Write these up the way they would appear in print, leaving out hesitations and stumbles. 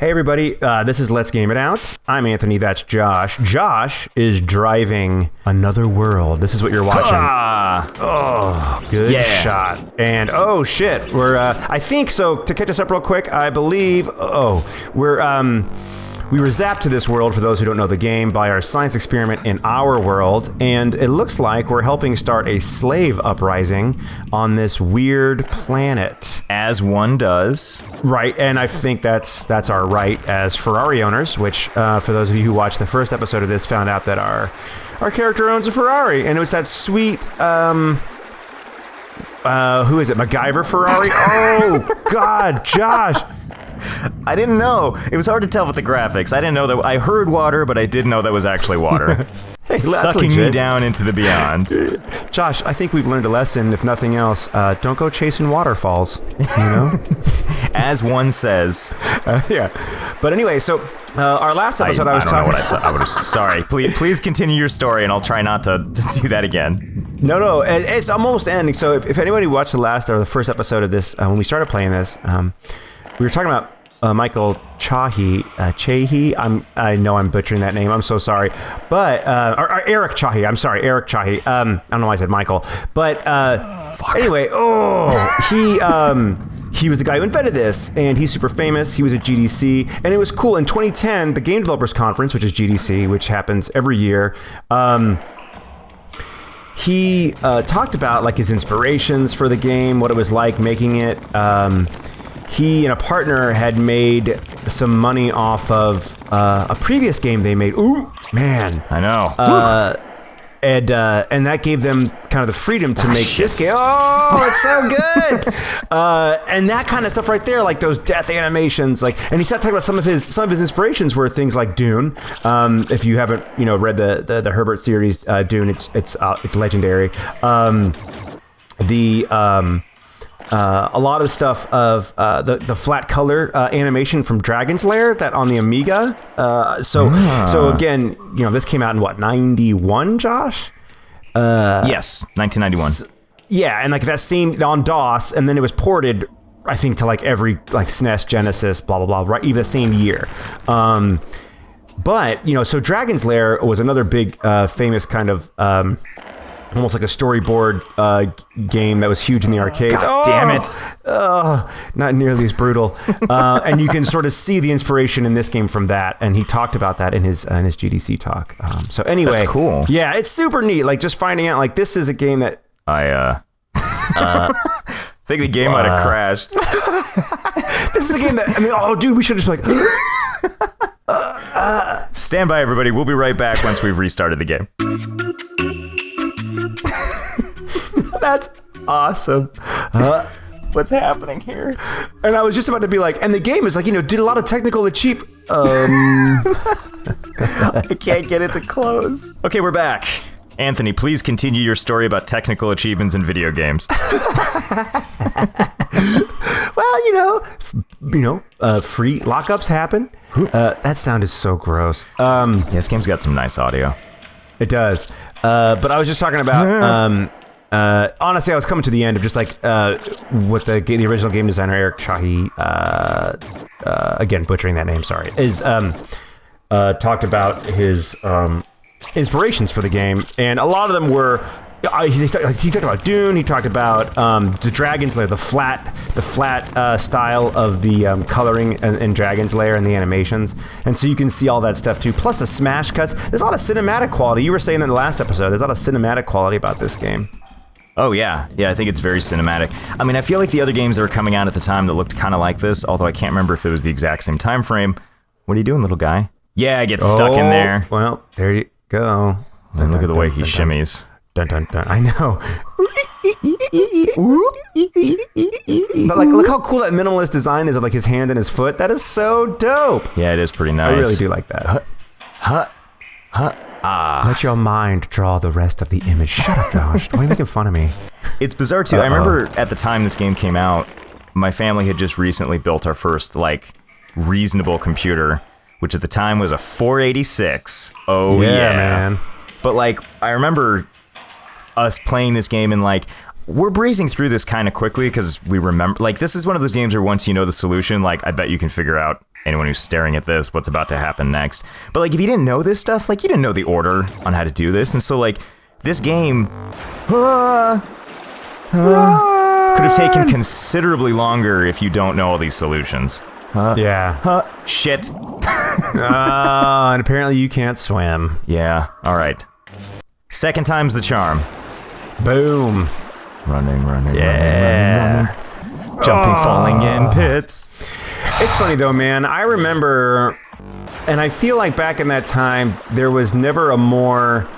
Hey everybody, this is Let's Game It Out. I'm Anthony, that's Josh. Josh is driving Another World. This is what you're watching. Oh, good shot. And oh shit, we're, I think, so to catch us up real quick, I believe, we were zapped to this world, for those who don't know the game, by our science experiment in our world, and it looks like we're helping start a slave uprising on this weird planet. As one does. Right, and I think that's our right as Ferrari owners, which, for those of you who watched the first episode of this, found out that our character owns a Ferrari, and it was that sweet, who is it, MacGyver Ferrari? Oh, God, Josh! I didn't know. It was hard to tell with the graphics. I didn't know that. I heard water, but I didn't know that was actually water. Hey, sucking me down into the beyond. Josh, I think we've learned a lesson, if nothing else. Don't go chasing waterfalls, you know? As one says. Yeah. But anyway, so our last episode I was talking... I don't know what I would have... Sorry. Please continue your story, and I'll try not to do that again. No, it's almost ending. So if anybody watched the last or the first episode of this, when we started playing this, we were talking about Michael Chahi. I know I'm butchering that name. I'm so sorry. But or Eric Chahi. I'm sorry, Eric Chahi. I don't know why I said Michael. But anyway, he was the guy who invented this, and he's super famous. He was at GDC, and it was cool. In 2010, the Game Developers Conference, which is GDC, which happens every year, he talked about like his inspirations for the game, what it was like making it. He and a partner had made some money off of a previous game they made. Ooh, man. I know. And that gave them kind of the freedom to make this game. Oh, it's so good. And that kind of stuff right there, like those death animations, like, and he started talking about some of his inspirations were things like Dune. If you haven't, read the Herbert series, Dune, it's legendary. A lot of stuff of the flat color animation from Dragon's Lair that on the Amiga. So again, this came out in what, 91, Josh? Yes, 1991. Yeah, and like that same on DOS, and then it was ported, I think, to like every like SNES, Genesis, blah blah blah, right? Even the same year. But so Dragon's Lair was another big famous kind of. Almost like a storyboard game that was huge in the arcades. God damn it! Not nearly as brutal. And you can sort of see the inspiration in this game from that. And he talked about that in his GDC talk. So anyway, that's cool. Yeah, it's super neat. Like just finding out, like this is a game that I think the game might have crashed. This is a game that dude, we should just be like. Stand by, everybody. We'll be right back once we've restarted the game. That's awesome. What's happening here? And I was just about to be like, and the game is like, did a lot of technical achieve. I can't get it to close. Okay, we're back. Anthony, please continue your story about technical achievements in video games. Well, free lockups happen. That sounded so gross. Yeah, this game's got some nice audio. It does. But I was just talking about, honestly, I was coming to the end of just like what the original game designer, Eric Chahi, again, butchering that name, sorry, is talked about his inspirations for the game. And a lot of them were, he talked about Dune, he talked about the Dragon's Lair, the flat style of the coloring in Dragon's Lair and the animations. And so you can see all that stuff too. Plus the smash cuts. There's a lot of cinematic quality. You were saying in the last episode, there's a lot of cinematic quality about this game. Oh, yeah. Yeah, I think it's very cinematic. I mean, I feel like the other games that were coming out at the time that looked kind of like this, although I can't remember if it was the exact same time frame. What are you doing, little guy? Yeah, I get stuck in there. Well, there you go. And look at the way he shimmies. Dun, dun, dun. I know. But like, look how cool that minimalist design is of like his hand and his foot. That is so dope. Yeah, it is pretty nice. I really do like that. Let your mind draw the rest of the image. Shut up, Josh. Why are you making fun of me? It's bizarre too. I remember at the time this game came out, my family had just recently built our first like reasonable computer, which at the time was a 486. Oh yeah, man. But like, I remember us playing this game and like, we're breezing through this kind of quickly because we remember, like, this is one of those games where once you know the solution, like, I bet you can figure out anyone who's staring at this what's about to happen next. But like, if you didn't know this stuff, like you didn't know the order on how to do this, and so like this game could have taken considerably longer if you don't know all these solutions. Shit. And apparently you can't swim. Yeah. All right. Second time's the charm. Boom. Running. Yeah. Jumping, falling in pits. It's funny though, man. I remember, and I feel like back in that time, there was never a more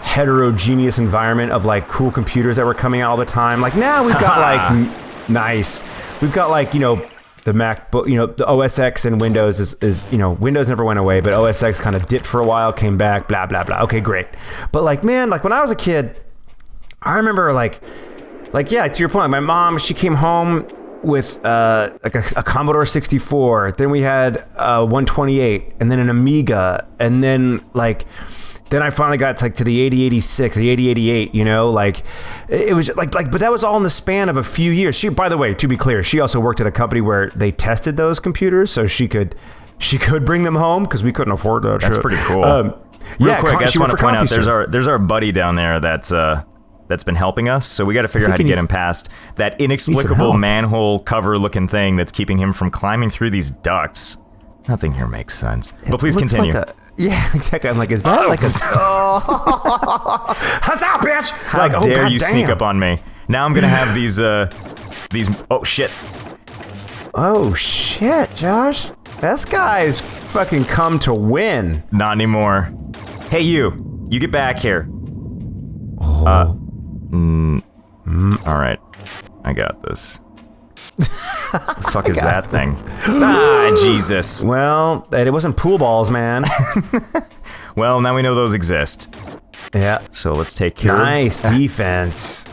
heterogeneous environment of like cool computers that were coming out all the time. Like now we've got like, nice. We've got like, you know, the MacBook, you know, the OS X and Windows is, you know, Windows never went away, but OS X kind of dipped for a while, came back, blah, blah, blah. Okay, great. But like, man, like when I was a kid, I remember like, yeah, to your point, my mom, she came home with like a Commodore 64. Then we had 128 and then an Amiga. And then like, then I finally got to the 8086, the 8088, you know, like it was like, but that was all in the span of a few years. She, by the way, to be clear, she also worked at a company where they tested those computers, so she could bring them home because we couldn't afford that. That's shit. Pretty cool. Real quick, I just want to point out there's our buddy down there that's been helping us. So we got to figure out how to get him past that inexplicable manhole cover looking thing that's keeping him from climbing through these ducts. Nothing here makes sense. But please continue. Yeah, exactly. I'm like, is that like a... Huzzah, bitch! How dare you sneak up on me? Now I'm going to have these... Oh, shit. Oh, shit, Josh. This guy's fucking come to win. Not anymore. Hey, you. You get back here. Oh. All right. I got this. The fuck is that thing? Ah, Jesus. Well, it wasn't pool balls, man. Well, now we know those exist. Yeah. So let's take care Nice defense.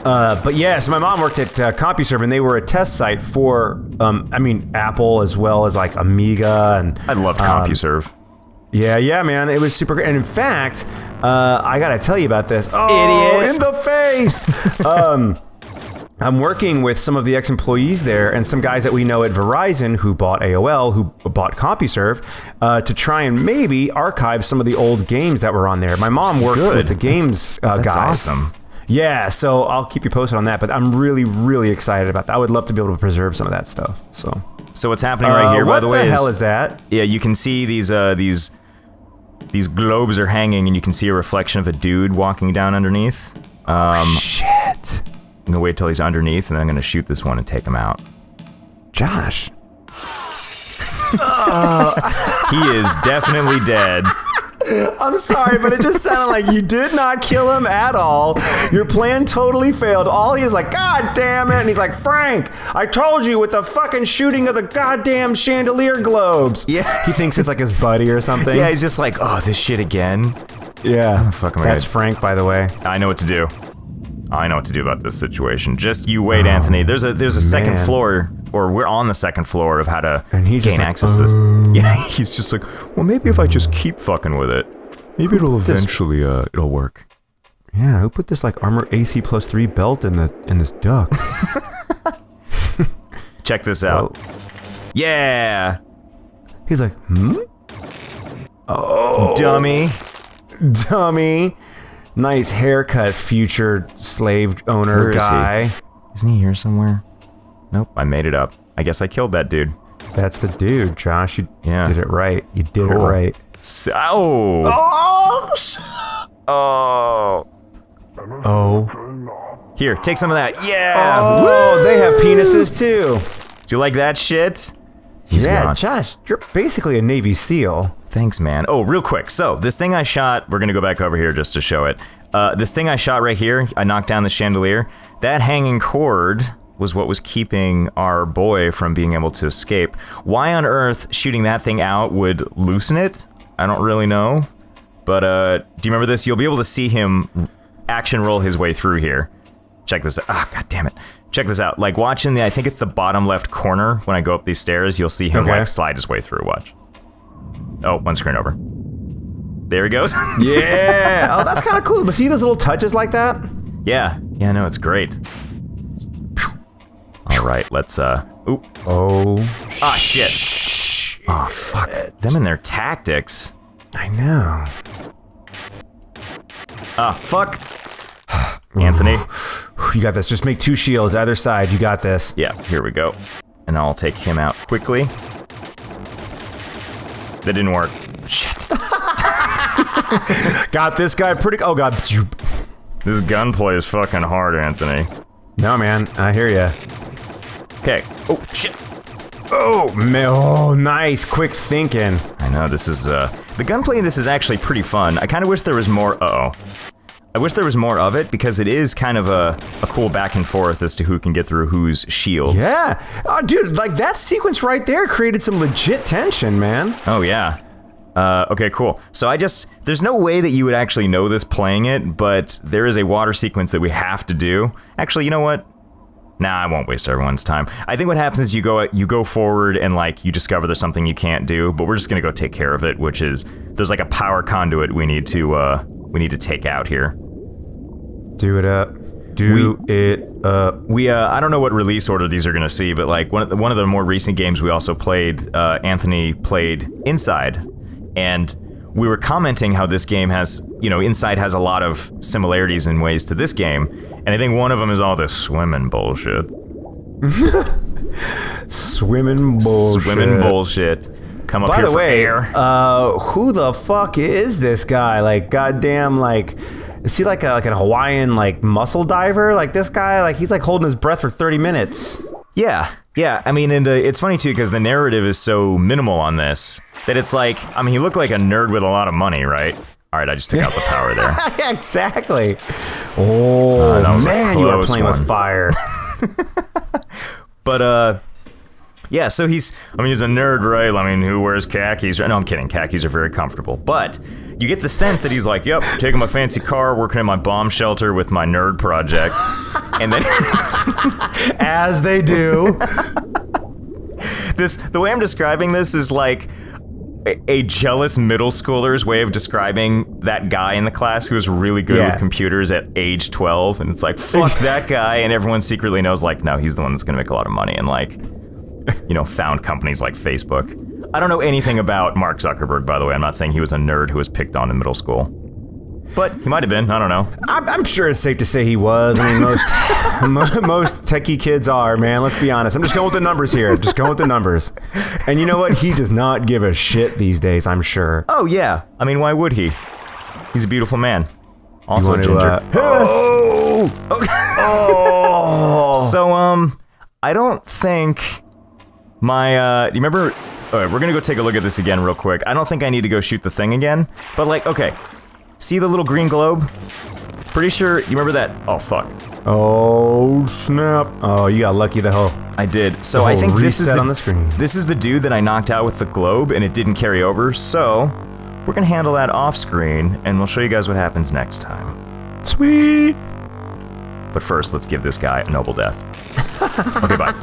But yeah, so my mom worked at CompuServe, and they were a test site for, I mean, Apple as well as like Amiga. And I loved CompuServe. Yeah, man. It was super great. And in fact, I got to tell you about this. Oh, idiot. In the face! I'm working with some of the ex-employees there and some guys that we know at Verizon who bought AOL, who bought CompuServe, to try and maybe archive some of the old games that were on there. My mom worked with the games guys. That's awesome. Yeah, so I'll keep you posted on that, but I'm really, really excited about that. I would love to be able to preserve some of that stuff. So what's happening right here, by the way, what the hell is that? Yeah, you can see these globes are hanging, and you can see a reflection of a dude walking down underneath. Shit. I'm gonna wait till he's underneath, and then I'm gonna shoot this one and take him out. Josh. He is definitely dead. I'm sorry, but it just sounded like you did not kill him at all. Your plan totally failed. All he is like, God damn it. And he's like, Frank, I told you with the fucking shooting of the goddamn chandelier globes. Yeah. He thinks it's like his buddy or something. Yeah, he's just like, oh, this shit again? Yeah. Oh, fuck, that's Frank, by the way. I know what to do. I know what to do about this situation. Just you wait, Anthony. There's a second floor, or we're on the second floor of how to gain access to this. Yeah, he's just like, well, maybe if I just keep fucking with it, maybe it'll eventually it'll work. Yeah, who put this like armor AC +3 belt in this duct? Check this out. Whoa. Yeah. He's like, Oh, dummy. Nice haircut, future slave owner guy. Isn't he here somewhere? Nope, I made it up. I guess I killed that dude. That's the dude, Josh. You did it right. You did it right. Oh. Here, take some of that. Yeah. Oh, they have penises too. Do you like that shit? Yeah, gone. Josh, you're basically a Navy SEAL. Thanks, man. Oh, real quick. So, this thing I shot, we're going to go back over here just to show it. This thing I shot right here, I knocked down the chandelier. That hanging cord was what was keeping our boy from being able to escape. Why on earth shooting that thing out would loosen it? I don't really know. But, do you remember this? You'll be able to see him action roll his way through here. Check this out. Ah, god damn it. Check this out. Like, watching I think it's the bottom left corner when I go up these stairs, you'll see him, like, slide his way through. Watch. Oh, one screen over. There he goes. Yeah. Oh, that's kind of cool. But see those little touches like that? Yeah. Yeah, no, it's great. All right, let's, ooh. Oh. Ah, shit. Oh, fuck. Them and their tactics. I know. Ah, fuck. Anthony. You got this. Just make 2 shields either side. You got this. Yeah, here we go. And I'll take him out quickly. That didn't work. Shit. Got this guy pretty... Oh, God. This gunplay is fucking hard, Anthony. No, man. I hear ya. Okay. Oh, shit. Oh, man. Oh, nice. Quick thinking. I know, this is, the gunplay in this is actually pretty fun. I kind of wish there was more... Uh-oh. I wish there was more of it, because it is kind of a cool back and forth as to who can get through whose shields. Yeah. Oh, dude, like, that sequence right there created some legit tension, man. Oh, yeah. Okay, cool. So there's no way that you would actually know this playing it, but there is a water sequence that we have to do. Actually, you know what? Nah, I won't waste everyone's time. I think what happens is you go forward and, like, you discover there's something you can't do, but we're just gonna go take care of it, which is, there's like a power conduit we need to take out here. Do it up. Do it up. I don't know what release order these are gonna see, but like one of the more recent games we also played, Anthony played Inside, and we were commenting how this game has, Inside has a lot of similarities in ways to this game, and I think one of them is all this swimming bullshit. Swimming bullshit. Swimming bullshit. Come up By here the for way, air. who the fuck is this guy? Like, goddamn, like, is he like a Hawaiian, like, muscle diver? Like, this guy, like, he's like holding his breath for 30 minutes. Yeah. I mean, and it's funny too, because the narrative is so minimal on this that it's like, I mean, he looked like a nerd with a lot of money, right? All right, I just took out the power there. Yeah, exactly. Oh, man, you are playing with fire. But, yeah, so he's a nerd, right? I mean, who wears khakis? No, I'm kidding. Khakis are very comfortable. But you get the sense that he's like, yep, taking my fancy car, working in my bomb shelter with my nerd project. And then... As they do. The way I'm describing this is like a jealous middle schooler's way of describing that guy in the class who was really good with computers at age 12. And it's like, fuck that guy. And everyone secretly knows, like, no, he's the one that's going to make a lot of money. And, like, found companies like Facebook. I don't know anything about Mark Zuckerberg, by the way. I'm not saying he was a nerd who was picked on in middle school. But he might have been. I don't know. I'm sure it's safe to say he was. I mean, most techie kids are, man. Let's be honest. I'm just going with the numbers here. Just going with the numbers. And you know what? He does not give a shit these days, I'm sure. Oh, yeah. I mean, why would he? He's a beautiful man. Also a ginger. Oh! So, I don't think my, do you remember... All right, we're going to go take a look at this again real quick. I don't think I need to go shoot the thing again. But, like, okay. See the little green globe? Pretty sure, you remember that? Oh, fuck. Oh, snap. Oh, you got lucky the hell. I did. So I think this is on the screen. This is the dude that I knocked out with the globe, and it didn't carry over. So we're going to handle that off screen, and we'll show you guys what happens next time. Sweet. But first, let's give this guy a noble death. Okay, bye.